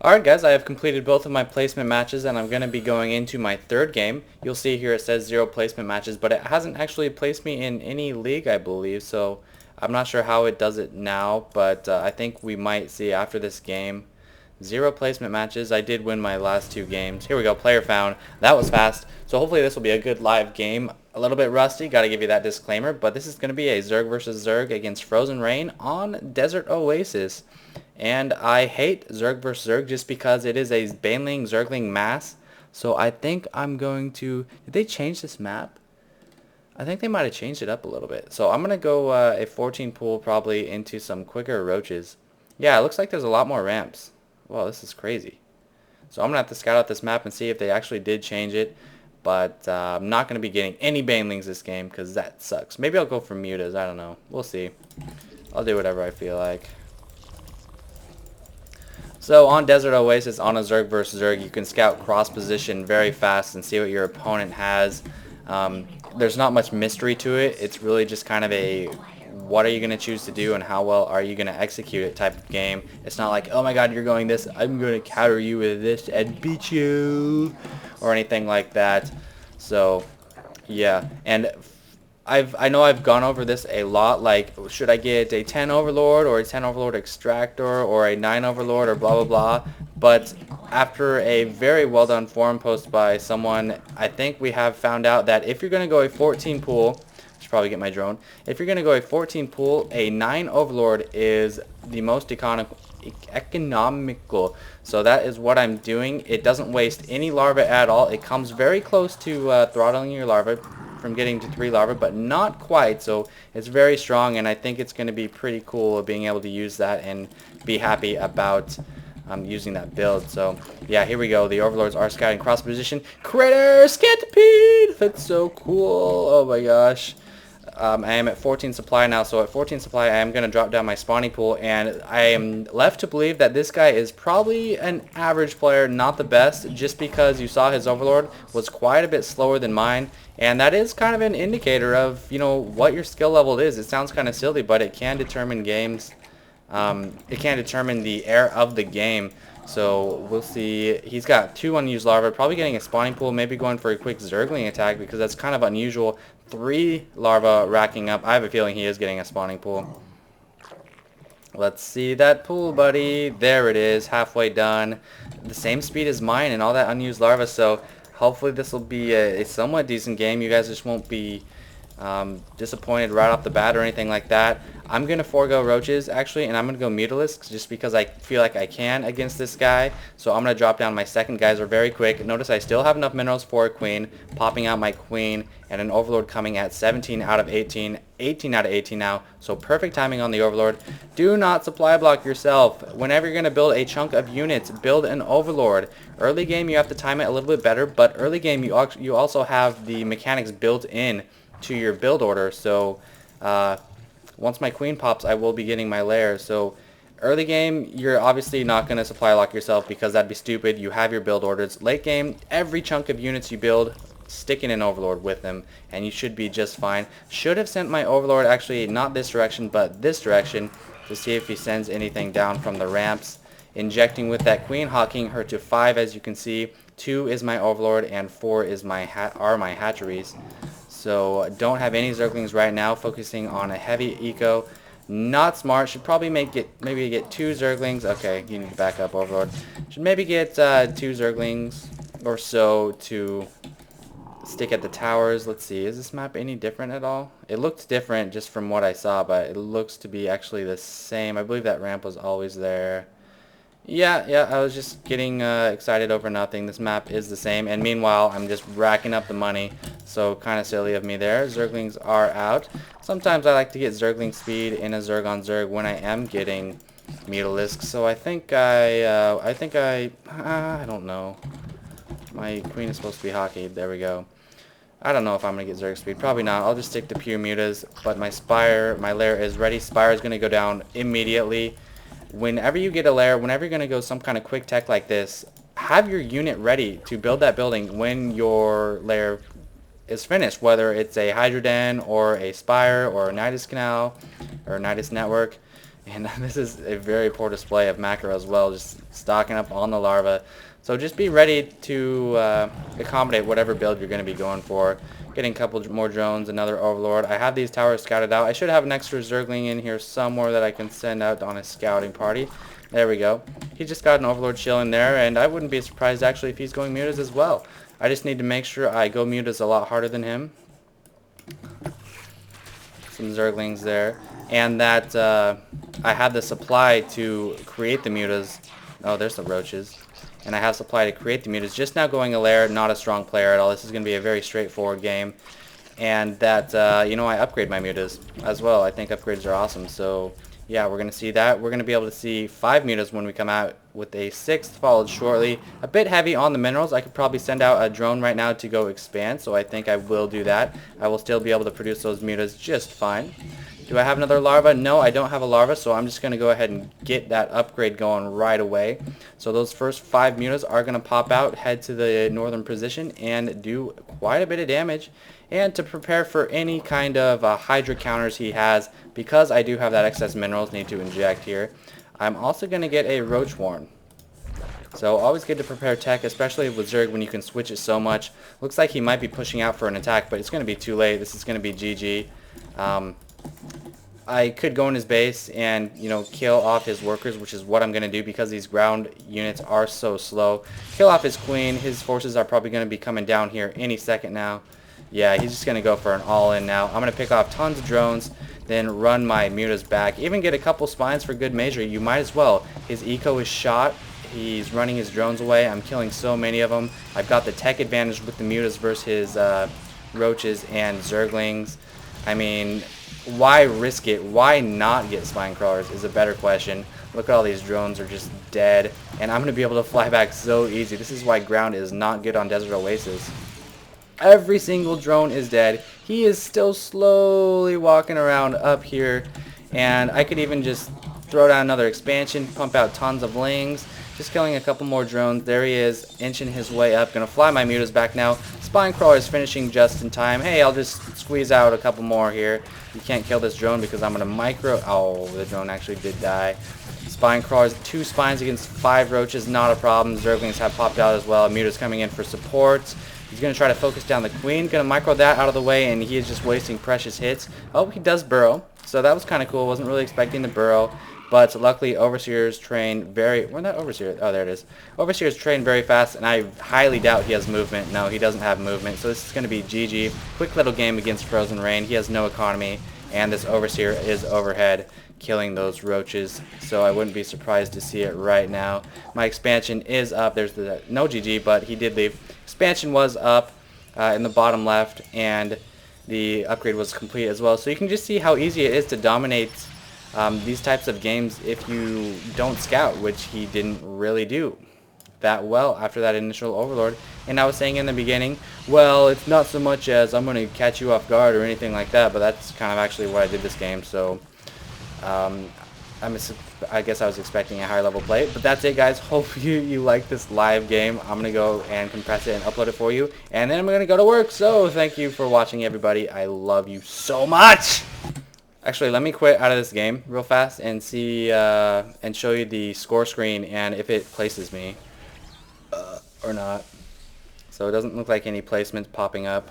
Alright guys, I have completed both of my placement matches and I'm going to be going into my third game. You'll see here it says 0 placement matches, but it hasn't actually placed me in any league, I believe, so I'm not sure how it does it now, but I think we might see after this game 0 placement matches. I did win my last 2 games. Here we go, player found. That was fast, so hopefully this will be a good live game. A little bit rusty, gotta give you that disclaimer, but this is going to be a Zerg versus Zerg against Frozenrain on Desert Oasis. And I hate Zerg vs Zerg just because it is a Baneling Zergling mass. So I think I'm going to... Did they change this map? I think they might have changed it up a little bit. So I'm going to go a 14 pool probably into some quicker roaches. Yeah, it looks like there's a lot more ramps. Wow, this is crazy. So I'm going to have to scout out this map and see if they actually did change it. But I'm not going to be getting any Banelings this game because that sucks. Maybe I'll go for mutas. I don't know. We'll see. I'll do whatever I feel like. So on Desert Oasis, on a Zerg versus Zerg, you can scout cross position very fast and see what your opponent has. There's not much mystery to it. It's really just kind of a what are you going to choose to do and how well are you going to execute it type of game. It's not like, oh my god, you're going this, I'm going to counter you with this and beat you, or anything like that. So yeah, and I know I've gone over this a lot, like should I get a 10 Overlord or a 10 Overlord Extractor or a 9 Overlord or blah blah blah, but after a very well done forum post by someone, I think we have found out that if you're going to go a 14 pool, I should probably get my drone, if you're going to go a 14 pool, a 9 Overlord is the most economical. So that is what I'm doing. It doesn't waste any larva at all. It comes very close to throttling your larva from getting to 3 larvae, but not quite, so it's very strong, and I think it's going to be pretty cool being able to use that and be happy about using that build. So yeah, here we go. The Overlords are scouting cross position. Critter Scantipede! That's so cool. Oh my gosh. I am at 14 supply now, so at 14 supply I am going to drop down my spawning pool, and I am left to believe that this guy is probably an average player, not the best, just because you saw his Overlord was quite a bit slower than mine, and that is kind of an indicator of, you know, what your skill level is. It sounds kind of silly, but it can determine games. It can determine the air of the game. So we'll see. He's got 2 unused larvae, probably getting a spawning pool, maybe going for a quick Zergling attack because that's kind of unusual. 3 larvae racking up. I have a feeling he is getting a spawning pool. Let's see that pool, buddy. There it is, halfway done. The same speed as mine and all that unused larvae, so hopefully this will be a somewhat decent game. You guys just won't be disappointed right off the bat or anything like that. I'm going to forego roaches actually, and I'm going to go mutalist just because I feel like I can against this guy. So I'm going to drop down my second geyser very quick. Notice I still have enough minerals for a queen, popping out my queen, and an Overlord coming at 17 out of 18, 18 out of 18 now. So perfect timing on the Overlord. Do not supply block yourself. Whenever you're going to build a chunk of units, build an Overlord. Early game you have to time it a little bit better, but early game you also have the mechanics built in to your build order. So once my queen pops, I will be getting my lair. So early game, you're obviously not going to supply lock yourself because that'd be stupid. You have your build orders. Late game, every chunk of units you build, stick in an Overlord with them, and you should be just fine. Should have sent my Overlord actually not this direction, but this direction to see if he sends anything down from the ramps. Injecting with that queen, hawking her to 5 as you can see. 2 is my Overlord and 4 is my hatcheries. So don't have any Zerglings right now, focusing on a heavy eco. Not smart. Should probably maybe get 2 Zerglings. Okay, you need to back up, Overlord. Should maybe get 2 Zerglings or so to stick at the towers. Let's see, is this map any different at all? It looked different just from what I saw, but it looks to be actually the same. I believe that ramp was always there. Yeah, I was just getting excited over nothing. This map is the same, and meanwhile, I'm just racking up the money, so kind of silly of me there. Zerglings are out. Sometimes I like to get Zergling speed in a Zerg on Zerg when I am getting Mutalisk, so I don't know. My queen is supposed to be hockeyed. There we go. I don't know if I'm going to get Zerg speed. Probably not. I'll just stick to pure mutas, but my lair is ready. Spire is going to go down immediately. Whenever you get a lair, whenever you're going to go some kind of quick tech like this, have your unit ready to build that building when your lair is finished, whether it's a Hydra Den or a Spire or a Nidus Canal or a Nidus Network. And this is a very poor display of macro as well, just stocking up on the larva. So just be ready to accommodate whatever build you're going to be going for. Getting a couple more drones, another overlord. I have these towers scouted out. I should have an extra zergling in here somewhere that I can send out on a scouting party. There we go. He just got an overlord chilling there, and I wouldn't be surprised actually if he's going mutas as well. I just need to make sure I go mutas a lot harder than him. Some zerglings there. And that I have the supply to create the mutas. Oh, there's the roaches. And I have supply to create the mutas. Just now going a lair, not a strong player at all. This is going to be a very straightforward game. And that, you know, I upgrade my mutas as well. I think upgrades are awesome. So, yeah, we're going to see that. We're going to be able to see 5 mutas when we come out with a 6th followed shortly. A bit heavy on the minerals. I could probably send out a drone right now to go expand. So I think I will do that. I will still be able to produce those mutas just fine. Do I have another larva? No, I don't have a larva, so I'm just going to go ahead and get that upgrade going right away. So those first 5 mutas are going to pop out, head to the northern position, and do quite a bit of damage. And to prepare for any kind of Hydra counters he has, because I do have that excess minerals need to inject here, I'm also going to get a Roach Warren. So always good to prepare tech, especially with Zerg when you can switch it so much. Looks like he might be pushing out for an attack, but it's going to be too late. This is going to be GG. I could go in his base and, you know, kill off his workers, which is what I'm going to do because these ground units are so slow. Kill off his queen. His forces are probably going to be coming down here any second now. Yeah, he's just going to go for an all-in now. I'm going to pick off tons of drones, then run my mutas back. Even get a couple spines for good measure. You might as well. His eco is shot. He's running his drones away. I'm killing so many of them. I've got the tech advantage with the mutas versus his roaches and zerglings. I mean, why risk it? Why not get spine crawlers is a better question. Look at all these drones are just dead, and I'm going to be able to fly back so easy. This is why ground is not good on Desert Oasis. Every single drone is dead. He is still slowly walking around up here, and I could even just throw down another expansion, pump out tons of lings. Just killing a couple more drones. There he is, inching his way up. Gonna fly my mutas back now. Spine crawler is finishing just in time. Hey, I'll just squeeze out a couple more here. You can't kill this drone because I'm gonna micro. Oh, the drone actually did die. Spine crawlers, 2 spines against 5 roaches, not a problem. Zerglings have popped out as well. Muta's coming in for support. He's gonna try to focus down the queen. Gonna micro that out of the way, and he is just wasting precious hits. Oh, he does burrow. So that was kind of cool. Wasn't really expecting the burrow. But luckily, Overseer's trained very... Where'd that Overseer? Oh, there it is. Overseer's trained very fast, and I highly doubt he has movement. No, he doesn't have movement. So this is going to be GG. Quick little game against Frozenrain. He has no economy, and this Overseer is overhead, killing those roaches. So I wouldn't be surprised to see it right now. My expansion is up. There's the... No GG, but he did leave. Expansion was up in the bottom left, and the upgrade was complete as well. So you can just see how easy it is to dominate these types of games if you don't scout, which he didn't really do that well after that initial overlord. And I was saying in the beginning, well, it's not so much as I'm going to catch you off guard or anything like that, but that's kind of actually what I did this game. So I guess I was expecting a higher level play, but that's it, guys. Hope you like this live game. I'm going to go and compress it and upload it for you, and then I'm going to go to work. So thank you for watching, everybody. I love you so much. Actually, let me quit out of this game real fast and see and show you the score screen and if it places me or not. So it doesn't look like any placements popping up.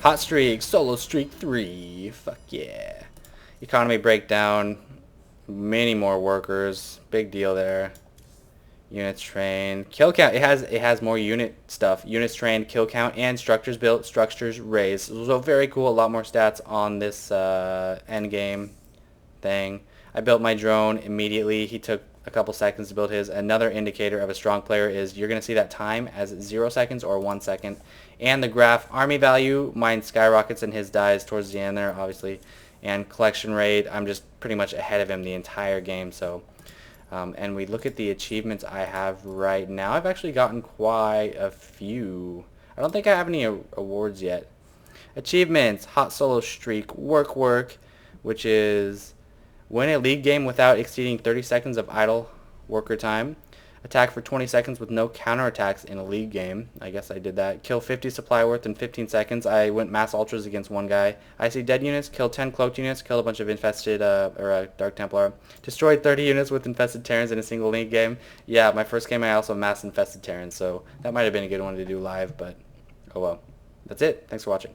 Hot streak, solo streak 3. Fuck yeah. Economy breakdown. Many more workers. Big deal there. Units trained. Kill count. It has more unit stuff. Units trained, kill count, and structures built, structures raised. So very cool. A lot more stats on this end game thing. I built my drone immediately. He took a couple seconds to build his. Another indicator of a strong player is you're going to see that time as 0 seconds or 1 second. And the graph army value, mine skyrockets and his dies towards the end there, obviously. And collection rate, I'm just pretty much ahead of him the entire game. So. And we look at the achievements I have right now. I've actually gotten quite a few. I don't think I have any awards yet. Achievements, hot solo streak, work, which is win a league game without exceeding 30 seconds of idle worker time. Attack for 20 seconds with no counterattacks in a league game. I guess I did that. Kill 50 supply worth in 15 seconds. I went mass ultras against one guy. I see dead units. Killed 10 cloaked units. Killed a bunch of infested, Dark Templar. Destroyed 30 units with infested Terrans in a single league game. Yeah, my first game I also mass infested Terrans, so that might have been a good one to do live, but oh well. That's it. Thanks for watching.